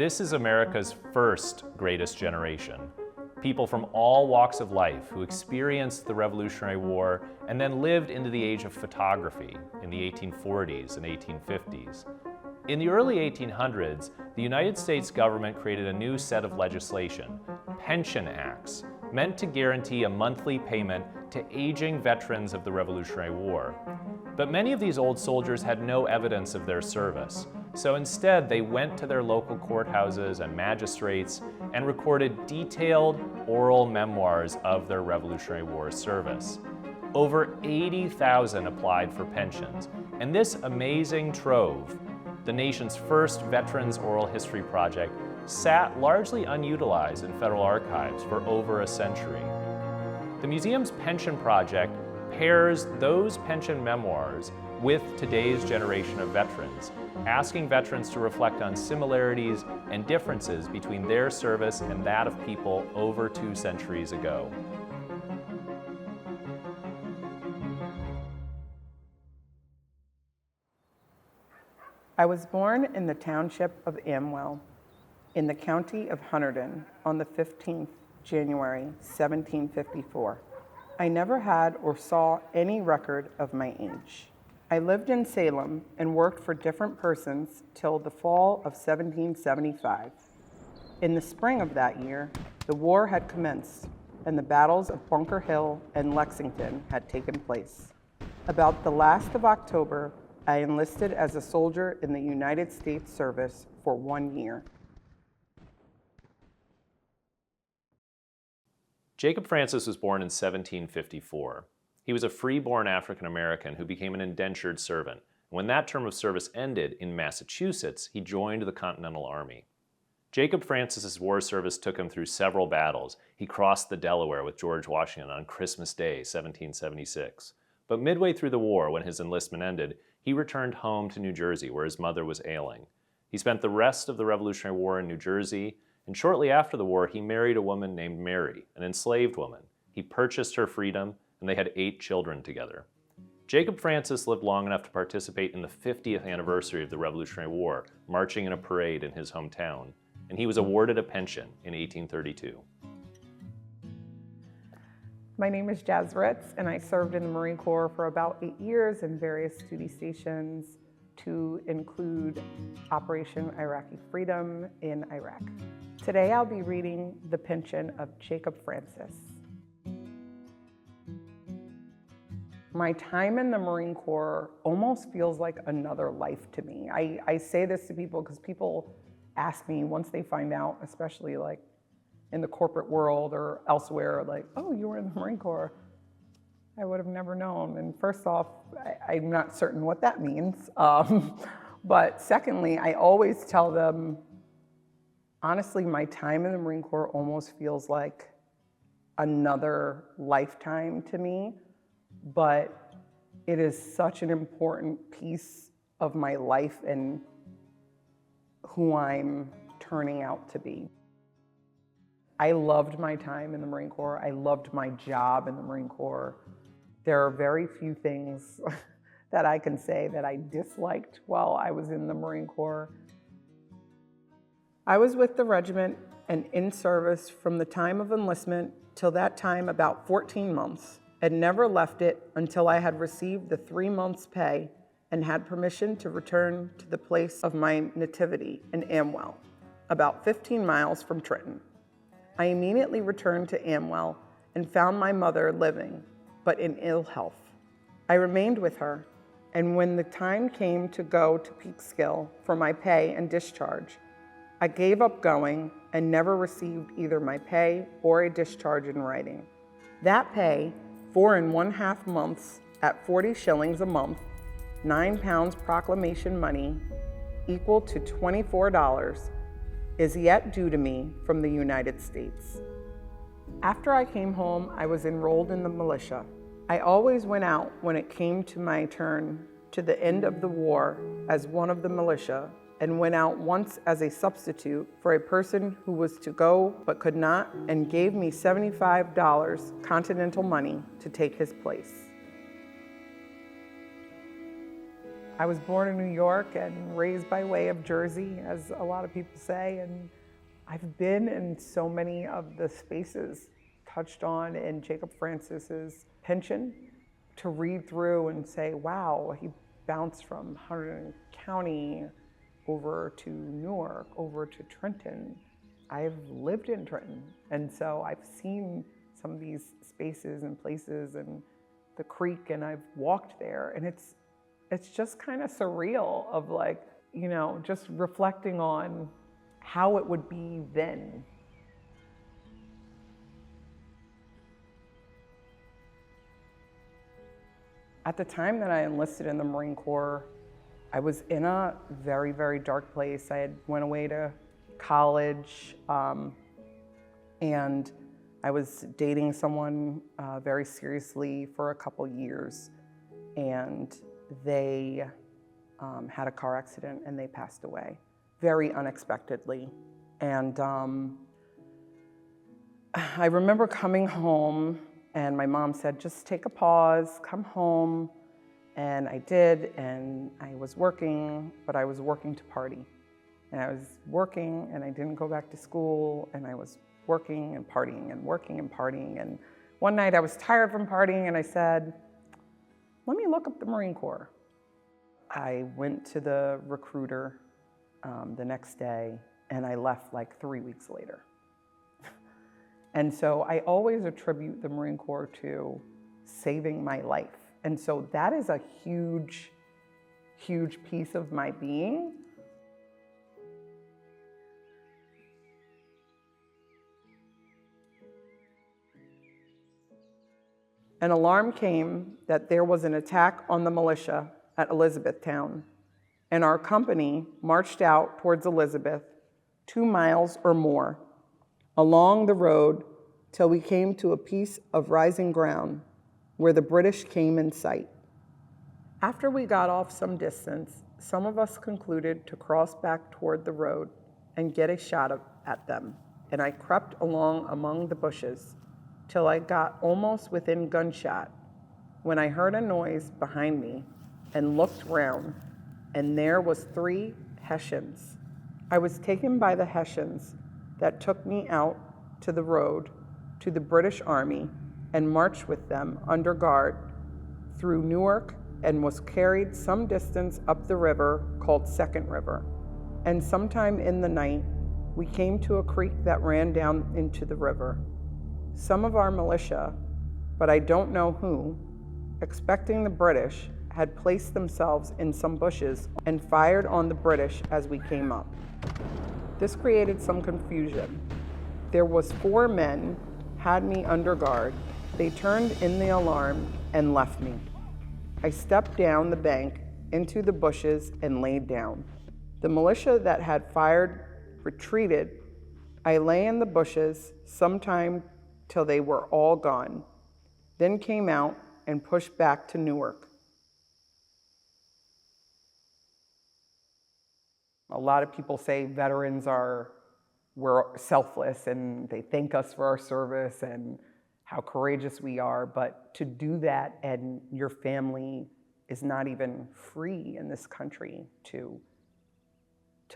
This is America's first greatest generation. People from all walks of life who experienced the Revolutionary War and then lived into the age of photography in the 1840s and 1850s. In the early 1800s, the United States government created a new set of legislation, pension acts, meant to guarantee a monthly payment to aging veterans of the Revolutionary War. But many of these old soldiers had no evidence of their service, so instead they went to their local courthouses and magistrates and recorded detailed oral memoirs of their Revolutionary War service. Over 80,000 applied for pensions, and this amazing trove, the nation's first veterans oral history project, sat largely unutilized in federal archives for over a century. The museum's pension project pairs those pension memoirs with today's generation of veterans, asking veterans to reflect on similarities and differences between their service and that of people over 2 centuries ago. I was born in the township of Amwell, in the county of Hunterdon, on the 15th January 1754. I never had or saw any record of my age. I lived in Salem and worked for different persons till the fall of 1775. In the spring of that year, the war had commenced and the battles of Bunker Hill and Lexington had taken place. About the last of October, I enlisted as a soldier in the United States service for 1 year. Jacob Francis was born in 1754. He was a free-born African-American who became an indentured servant. When that term of service ended in Massachusetts, he joined the Continental Army. Jacob Francis's war service took him through several battles. He crossed the Delaware with George Washington on Christmas Day, 1776. But midway through the war, when his enlistment ended, he returned home to New Jersey, where his mother was ailing. He spent the rest of the Revolutionary War in New Jersey, and shortly after the war, he married a woman named Mary, an enslaved woman. He purchased her freedom, and they had 8 children together. Jacob Francis lived long enough to participate in the 50th anniversary of the Revolutionary War, marching in a parade in his hometown, and he was awarded a pension in 1832. My name is Jaz Ritz, and I served in the Marine Corps for about 8 years in various duty stations to include Operation Iraqi Freedom in Iraq. Today I'll be reading The Pension of Jacob Francis. My time in the Marine Corps almost feels like another life to me. I say this to people because people ask me once they find out, especially like in the corporate world or elsewhere, like, oh, you were in the Marine Corps. I would have never known. And first off, I'm not certain what that means. But secondly, I always tell them, honestly, my time in the Marine Corps almost feels like another lifetime to me, but it is such an important piece of my life and who I'm turning out to be. I loved my time in the Marine Corps. I loved my job in the Marine Corps. There are very few things that I can say that I disliked while I was in the Marine Corps. I was with the regiment and in service from the time of enlistment till that time about 14 months, and never left it until I had received the 3 months' pay and had permission to return to the place of my nativity in Amwell, about 15 miles from Trenton. I immediately returned to Amwell and found my mother living, but in ill health. I remained with her, and when the time came to go to Peekskill for my pay and discharge, I gave up going and never received either my pay or a discharge in writing. That pay, 4 1/2 months at 40 shillings a month, £9 proclamation money, equal to $24, is yet due to me from the United States. After I came home, I was enrolled in the militia. I always went out when it came to my turn to the end of the war as one of the militia, and went out once as a substitute for a person who was to go but could not, and gave me $75 continental money to take his place. I was born in New York and raised by way of Jersey, as a lot of people say, and I've been in so many of the spaces touched on in Jacob Francis's pension to read through and say, wow, he bounced from Hunterdon County over to Newark, over to Trenton. I've lived in Trenton, and so I've seen some of these spaces and places and the creek, and I've walked there, and it's just kind of surreal of like, you know, just reflecting on how it would be then. At the time that I enlisted in the Marine Corps, I was in a very, very dark place. I had went away to college, and I was dating someone very seriously for a couple years, and they had a car accident and they passed away very unexpectedly. And I remember coming home and my mom said, just take a pause, come home. And I did, and I was working, but I was working to party. And I was working and I didn't go back to school, and I was working and partying and working and partying. And one night I was tired from partying and I said, let me look up the Marine Corps. I went to the recruiter the next day, and I left like 3 weeks later. And so I always attribute the Marine Corps to saving my life. And so that is a huge, huge piece of my being. An alarm came that there was an attack on the militia at Elizabethtown, and our company marched out towards Elizabeth, 2 miles or more, along the road till we came to a piece of rising ground where the British came in sight. After we got off some distance, some of us concluded to cross back toward the road and get a shot at them, and I crept along among the bushes till I got almost within gunshot, when I heard a noise behind me and looked round, and there was 3 Hessians. I was taken by the Hessians that took me out to the road to the British Army and marched with them under guard through Newark and was carried some distance up the river called Second River. And sometime in the night, we came to a creek that ran down into the river. Some of our militia, but I don't know who, expecting the British, had placed themselves in some bushes and fired on the British as we came up. This created some confusion. There was 4 men had me under guard. They turned in the alarm and left me. I stepped down the bank into the bushes and laid down. The militia that had fired retreated. I lay in the bushes sometime till they were all gone, then came out and pushed back to Newark. A lot of people say veterans we're selfless and they thank us for our service and how courageous we are, but to do that and your family is not even free in this country to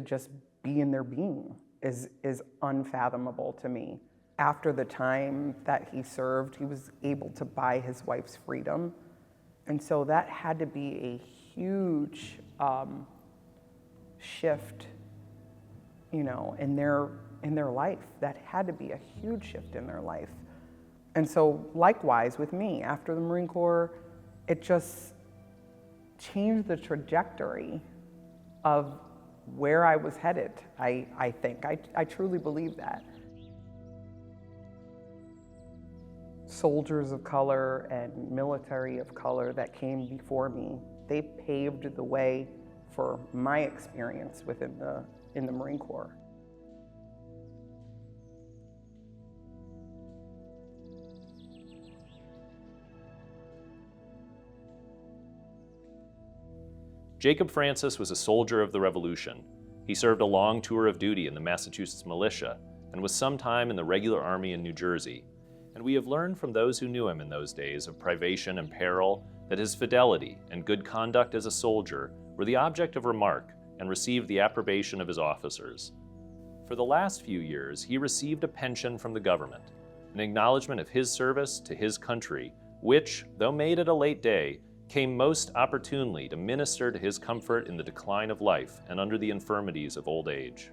just be in their being is unfathomable to me. After the time that he served, he was able to buy his wife's freedom. And so that had to be a huge shift, you know, in their life. That had to be a huge shift in their life. And so likewise with me, after the Marine Corps, it just changed the trajectory of where I was headed, I think. I truly believe that. Soldiers of color and military of color that came before me, they paved the way for my experience in the Marine Corps. Jacob Francis was a soldier of the Revolution. He served a long tour of duty in the Massachusetts militia and was sometime in the regular army in New Jersey. And we have learned from those who knew him in those days of privation and peril that his fidelity and good conduct as a soldier were the object of remark and received the approbation of his officers. For the last few years, he received a pension from the government, an acknowledgement of his service to his country, which, though made at a late day, came most opportunely to minister to his comfort in the decline of life and under the infirmities of old age.